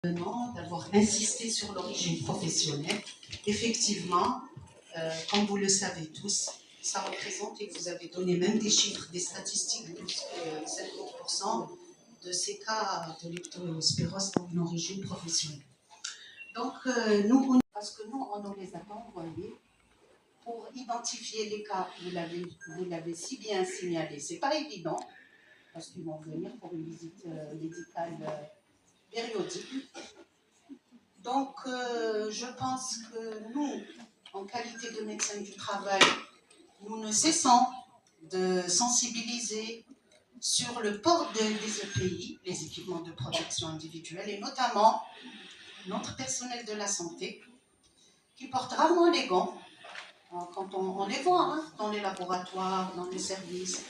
D'avoir insisté sur l'origine professionnelle. Effectivement, comme vous le savez tous, ça représente, et vous avez donné même des chiffres, des statistiques, plus que 50% de ces cas de leptospirose ont une origine professionnelle. Donc, parce que nous, on nous les a pas envoyés pour identifier les cas, vous l'avez si bien signalé. C'est pas évident, parce qu'ils vont venir pour une visite médicale périodique. Donc, je pense que nous, en qualité de médecins du travail, nous ne cessons de sensibiliser sur le port des EPI, les équipements de protection individuelle, et notamment notre personnel de la santé, qui porte rarement les gants, quand on les voit, hein, dans les laboratoires, dans les services,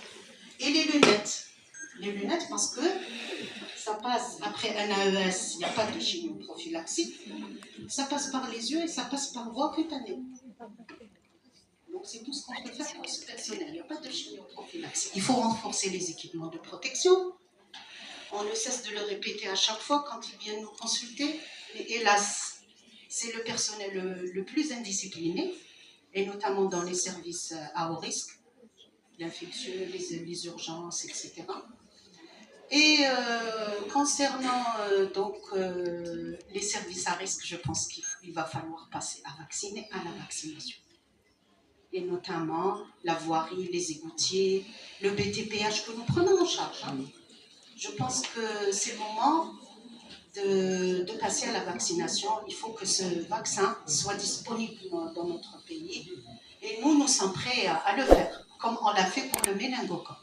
et les lunettes. Les lunettes parce que ça passe après un AES, il n'y a pas de chimioprophylaxie, ça passe par les yeux et ça passe par voie cutanée. Donc c'est tout ce qu'on peut faire pour ce personnel, il n'y a pas de chimioprophylaxie. Il faut renforcer les équipements de protection, on ne cesse de le répéter à chaque fois quand ils viennent nous consulter, mais hélas, c'est le personnel le plus indiscipliné, et notamment dans les services à haut risque, l'infectieux, les urgences, etc. Et concernant les services à risque, je pense qu'il va falloir passer à la vaccination. Et notamment la voirie, les égoutiers, le BTPH que nous prenons en charge. Hein. Je pense que c'est le moment de passer à la vaccination. Il faut que ce vaccin soit disponible dans notre pays. Et nous sommes prêts à le faire, comme on l'a fait pour le méningocoque.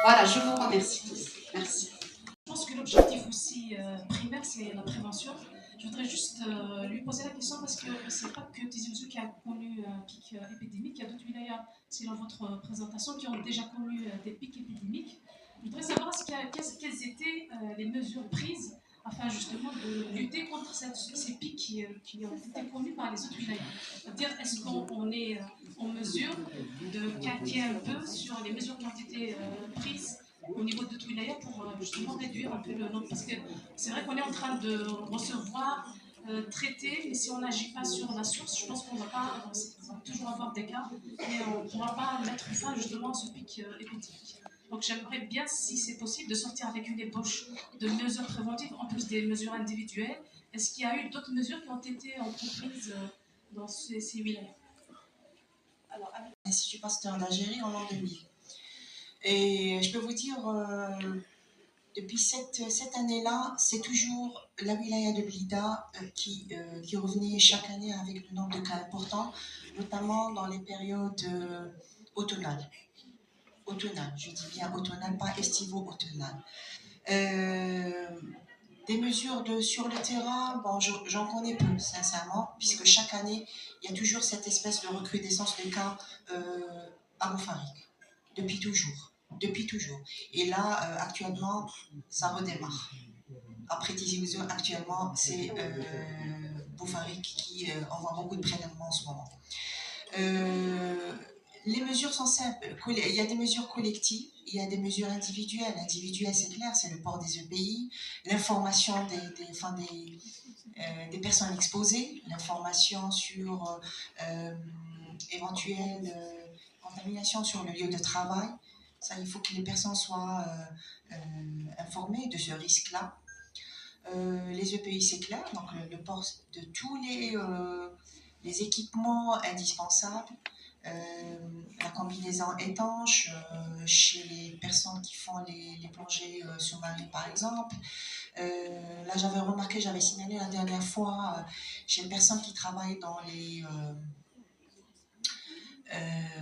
Voilà, je vous remercie tous. Merci. Je pense que l'objectif aussi primaire, c'est la prévention. Je voudrais juste lui poser la question parce que ce n'est pas que Tizi Ouzou qui a connu un pic épidémique, il y a d'autres wilayas, selon votre présentation, qui ont déjà connu des pics épidémiques. Je voudrais savoir quelles étaient les mesures prises afin justement de lutter contre ces pics qui ont été connus par les autres wilayas. C'est-à-dire, est-ce qu'on est en mesure de calquer un peu sur les mesures qui ont été prises au niveau de tout wilaya pour justement réduire un peu le nombre. Parce que c'est vrai qu'on est en train de recevoir, traiter, mais si on n'agit pas sur la source, je pense qu'on va toujours avoir des cas, mais on ne pourra pas mettre fin justement à ce pic épidémique. Donc j'aimerais bien, si c'est possible, de sortir avec une ébauche de mesures préventives en plus des mesures individuelles. Est-ce qu'il y a eu d'autres mesures qui ont été entreprises dans ces wilayas? Alors, avec l'Institut Pasteur d'Algérie en l'an 2000. Et je peux vous dire, depuis cette année-là, c'est toujours la wilaya de Blida qui revenait chaque année avec le nombre de cas importants, notamment dans les périodes automnales. Automnales, je dis bien automnales, pas estivo-automnales. Des mesures sur le terrain, bon, j'en connais peu, sincèrement, puisque chaque année, il y a toujours cette espèce de recrudescence de cas à Boufarik, depuis toujours. Et là, actuellement, ça redémarre. Après Tizi Ouzou, actuellement, c'est Boufarik qui envoie beaucoup de prélèvements en ce moment. Les mesures sont simples. Il y a des mesures collectives, il y a des mesures individuelles. Individuelles, c'est clair, c'est le port des EPI, l'information des personnes exposées, l'information sur éventuelle contamination sur le lieu de travail. Ça, il faut que les personnes soient informées de ce risque-là. Les EPI, c'est clair, donc le port de tous les équipements indispensables, la combinaison étanche chez les personnes qui font les plongées sous-marines, par exemple. Là, j'avais signalé la dernière fois chez les personnes qui travaillent dans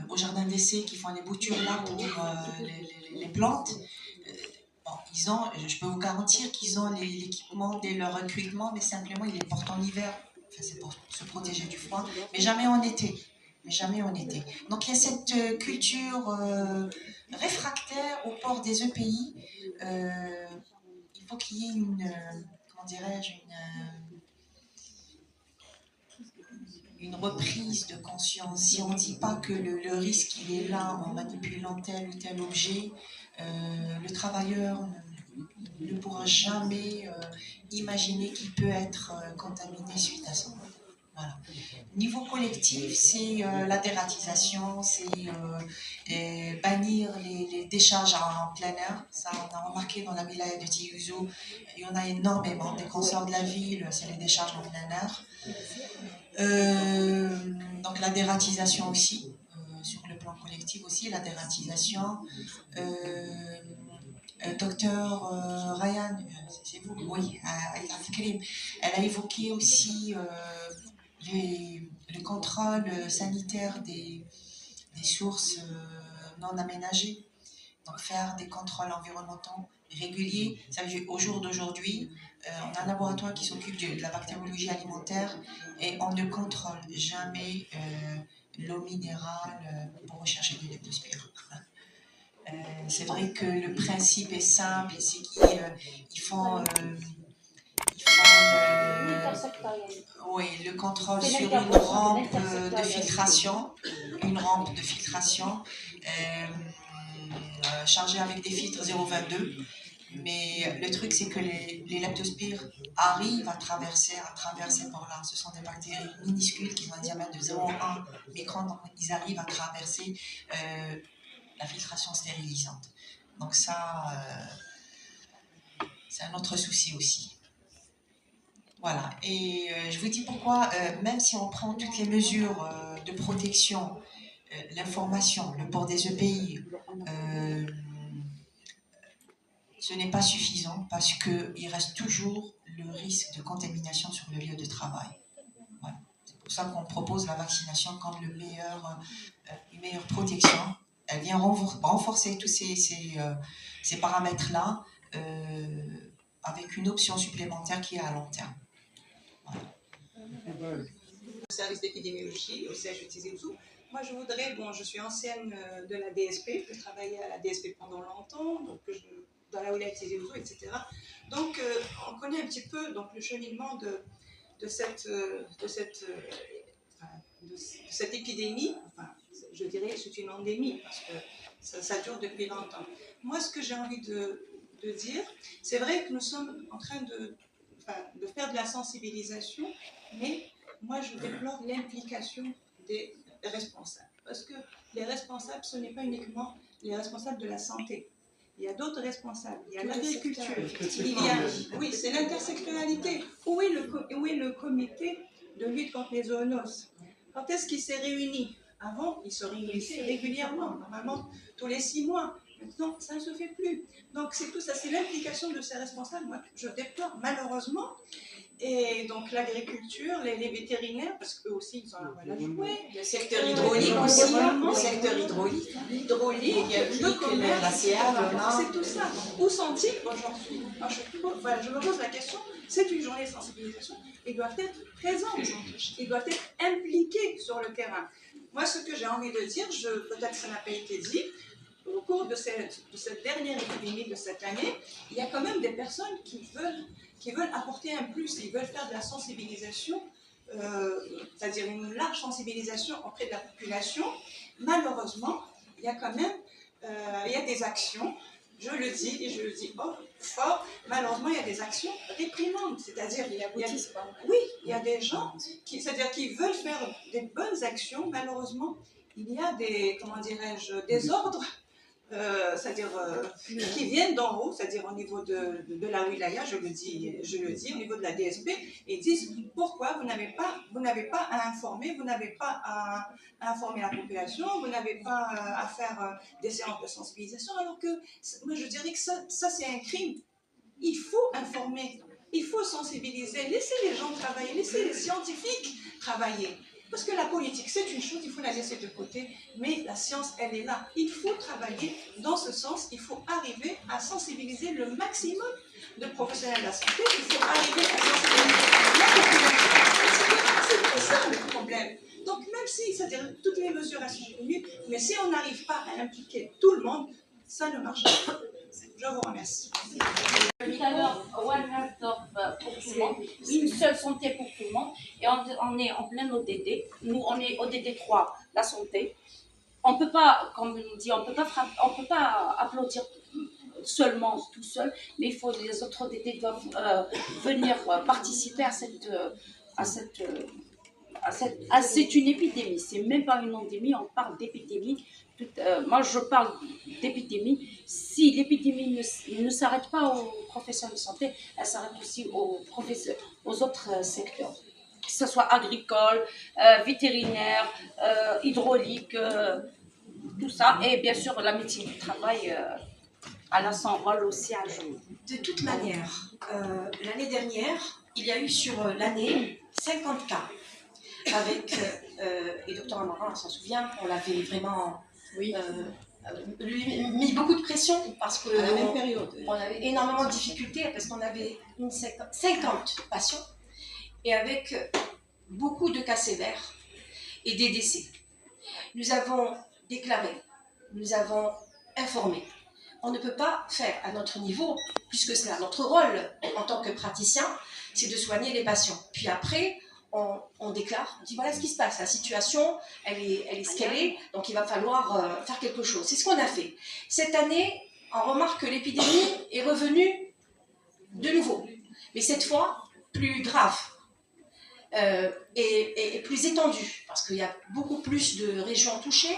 au jardin d'essai, qui font les boutures là pour les plantes. Bon, je peux vous garantir qu'ils ont l'équipement dès leur recrutement, mais simplement ils les portent en hiver. Enfin, c'est pour se protéger du froid, mais jamais en été. Donc il y a cette culture réfractaire au port des EPI. Il faut qu'il y ait une reprise de conscience. Si on ne dit pas que le risque il est là en manipulant tel ou tel objet, le travailleur ne pourra jamais imaginer qu'il peut être contaminé suite à ça. Voilà. Niveau collectif, c'est la dératisation, c'est bannir les décharges en plein air. Ça, on a remarqué dans la wilaya de Tizi Ouzou, il y en a énormément. Dès qu'on sort de la ville, c'est les décharges en plein air. Donc la dératisation aussi, sur le plan collectif aussi, la dératisation. Docteur Ryan, c'est vous, oui, elle a évoqué aussi le contrôle sanitaire des sources non aménagées. Donc faire des contrôles environnementaux réguliers. Au jour d'aujourd'hui, on a un laboratoire qui s'occupe de la bactériologie alimentaire et on ne contrôle jamais l'eau minérale pour rechercher des leptospires. C'est vrai que le principe est simple, c'est qu'ils font le contrôle sur une rampe de filtration, chargée avec des filtres 0,22. Mais le truc, c'est que les leptospires arrivent à traverser par là. Ce sont des bactéries minuscules qui ont un diamètre de 0,1 micron, donc ils arrivent à traverser la filtration stérilisante. Donc ça, c'est un autre souci aussi. Voilà, et je vous dis pourquoi, même si on prend toutes les mesures de protection, l'information, le port des EPI, ce n'est pas suffisant parce qu'il reste toujours le risque de contamination sur le lieu de travail. Voilà. C'est pour ça qu'on propose la vaccination comme une meilleure protection. Elle vient renforcer tous ces paramètres-là avec une option supplémentaire qui est à long terme. Voilà. Au service d'épidémiologie au siège de Tizi Ouzou. Moi, je suis ancienne de la DSP, j'ai travaillé à la DSP pendant longtemps, donc dans la wilaya de Tizi Ouzou, etc. Donc, on connaît un petit peu donc, le cheminement de cette épidémie. Enfin, je dirais que c'est une endémie, parce que ça dure depuis longtemps. Moi, ce que j'ai envie de dire, c'est vrai que nous sommes en train de faire de la sensibilisation, mais moi, je déplore l'implication des responsables. Parce que les responsables, ce n'est pas uniquement les responsables de la santé. Il y a d'autres responsables. Il y a l'agriculture. Oui, c'est l'intersectionnalité. Où est le comité de lutte contre les zoonoses? Quand est-ce qu'il s'est réuni? Avant, il se réunissait régulièrement, normalement tous les 6 mois. Maintenant, ça ne se fait plus. Donc, c'est tout ça, c'est l'implication de ces responsables. Moi, je déplore malheureusement. Et donc l'agriculture, les vétérinaires, parce qu'eux aussi ils ont un rôle à jouer. Le secteur hydraulique aussi, le secteur hydraulique. L'hydraulique, le commerce, c'est tout ça. Où sont-ils aujourd'hui? Je me pose la question, c'est une journée de sensibilisation, ils doivent être présents, ils doivent être impliqués sur le terrain. Moi, ce que j'ai envie de dire, peut-être que ça n'a pas été dit, au cours de cette dernière épidémie de cette année, il y a quand même des personnes qui veulent apporter un plus, ils veulent faire de la sensibilisation, c'est-à-dire une large sensibilisation auprès de la population. Malheureusement, il y a quand même des actions, je le dis et je le dis fort, malheureusement il y a des actions réprimantes, c'est-à-dire il y a des gens qui veulent faire des bonnes actions, malheureusement il y a des ordres, c'est-à-dire qui viennent d'en haut, c'est-à-dire au niveau de la wilaya, je le dis, au niveau de la DSP, et disent pourquoi vous n'avez pas à informer, vous n'avez pas à informer la population, vous n'avez pas à faire des séances de sensibilisation, alors que moi je dirais que ça c'est un crime. Il faut informer, il faut sensibiliser, laissez les gens travailler, laissez les scientifiques travailler. Parce que la politique, c'est une chose, il faut la laisser de côté, mais la science, elle est là. Il faut travailler dans ce sens, il faut arriver à sensibiliser le maximum de professionnels de la santé, il faut arriver à sensibiliser la population. C'est ça le problème. Donc même si, c'est-à-dire toutes les mesures elles sont connues, mais si on n'arrive pas à impliquer tout le monde, ça ne marche pas. Je vous remercie. Tout à l'heure, One Health pour tout le monde, une seule santé pour tout le monde, et on est en plein ODD. Nous, on est ODD 3, la santé. On peut pas, comme on dit, on peut pas applaudir seulement tout seul, mais il faut les autres ODD doivent venir participer c'est une épidémie, c'est même pas une endémie, on parle d'épidémie. Moi, je parle d'épidémie. Si l'épidémie ne s'arrête pas aux professionnels de santé, elle s'arrête aussi aux autres secteurs, que ce soit agricole, vétérinaire, hydraulique, tout ça. Et bien sûr, la médecine du travail, elle a son rôle aussi à jouer. De toute manière, l'année dernière, il y a eu sur l'année 50 cas. Avec, et Dr Amarin s'en souvient, on l'avait vraiment mis beaucoup de pression parce que à la même période. On avait énormément de difficultés parce qu'on avait 50 patients et avec beaucoup de cas sévères et des décès. Nous avons déclaré, nous avons informé. On ne peut pas faire à notre niveau, puisque c'est notre rôle en tant que praticien, c'est de soigner les patients. Puis après, on déclare, on dit voilà ce qui se passe, la situation, elle est ce qu'elle est, donc il va falloir faire quelque chose. C'est ce qu'on a fait. Cette année, on remarque que l'épidémie est revenue de nouveau, mais cette fois plus grave et plus étendue, parce qu'il y a beaucoup plus de régions touchées,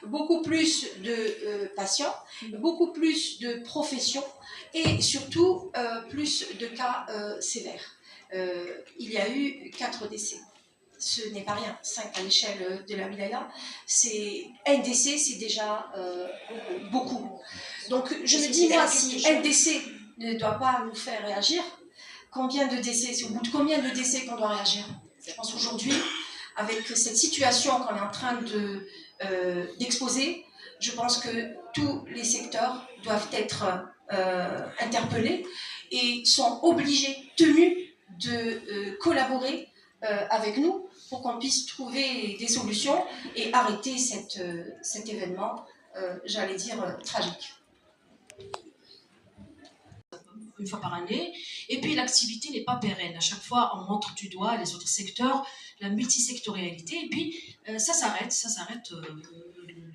beaucoup plus de patients, beaucoup plus de professions et surtout plus de cas sévères. Il y a eu 4 décès. Ce n'est pas rien, 5 à l'échelle de la wilaya. Un décès, c'est déjà beaucoup. Donc je me dis, moi, si un décès ne doit pas nous faire réagir, combien de décès, c'est au bout de combien de décès qu'on doit réagir? Je pense aujourd'hui, avec cette situation qu'on est en train d'exposer, je pense que tous les secteurs doivent être interpellés et sont obligés, tenus de collaborer avec nous pour qu'on puisse trouver des solutions et arrêter cet événement, j'allais dire, tragique. Une fois par année, et puis l'activité n'est pas pérenne. À chaque fois, on montre du doigt les autres secteurs, la multisectorialité, et puis ça s'arrête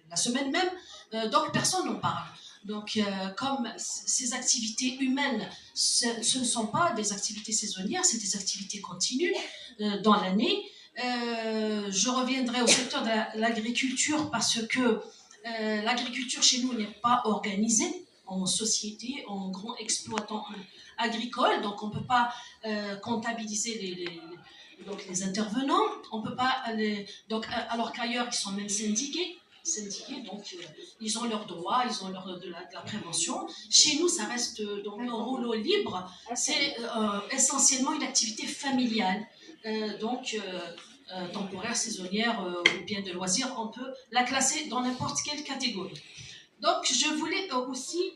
la semaine même, donc personne n'en parle. Donc, comme ces activités humaines, ce ne sont pas des activités saisonnières, c'est des activités continues dans l'année. Je reviendrai au secteur de l'agriculture parce que l'agriculture chez nous n'est pas organisée en société, en grand exploitant agricole, donc on ne peut pas comptabiliser les intervenants, on peut pas donc, alors qu'ailleurs ils sont même syndiqués, donc ils ont leurs droits, ils ont de la prévention. Chez nous, ça reste donc un rouleau libre, c'est essentiellement une activité familiale, donc temporaire, saisonnière ou bien de loisirs, on peut la classer dans n'importe quelle catégorie. Donc, je voulais aussi,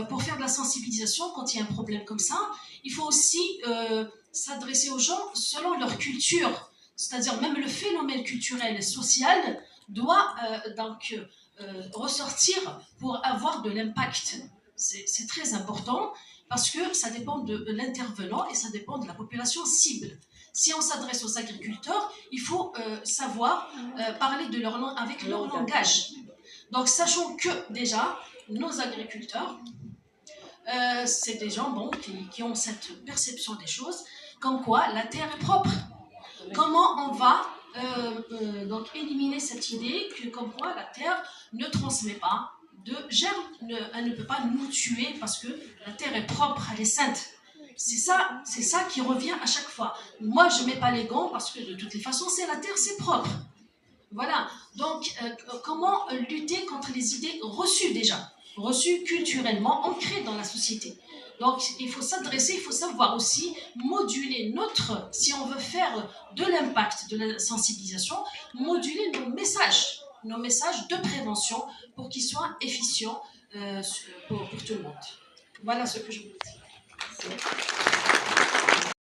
pour faire de la sensibilisation, quand il y a un problème comme ça, il faut aussi s'adresser aux gens selon leur culture. C'est-à-dire, même le phénomène culturel et social doit ressortir pour avoir de l'impact. C'est très important parce que ça dépend de l'intervenant et ça dépend de la population cible. Si on s'adresse aux agriculteurs, il faut savoir parler de leur langue avec leur langage. Donc, sachons que déjà, nos agriculteurs, c'est des gens qui ont cette perception des choses, comme quoi la terre est propre. Comment on va donc éliminer cette idée que comme quoi la terre ne transmet pas de germes, elle ne peut pas nous tuer parce que la terre est propre, elle est sainte. C'est ça qui revient à chaque fois. Moi, je ne mets pas les gants parce que de toutes les façons, c'est la terre, c'est propre. Voilà, donc comment lutter contre les idées reçues déjà, reçues culturellement, ancrées dans la société. Donc il faut s'adresser, il faut savoir aussi moduler si on veut faire de l'impact, de la sensibilisation, moduler nos messages de prévention pour qu'ils soient efficients pour tout le monde. Voilà ce que je voulais dire.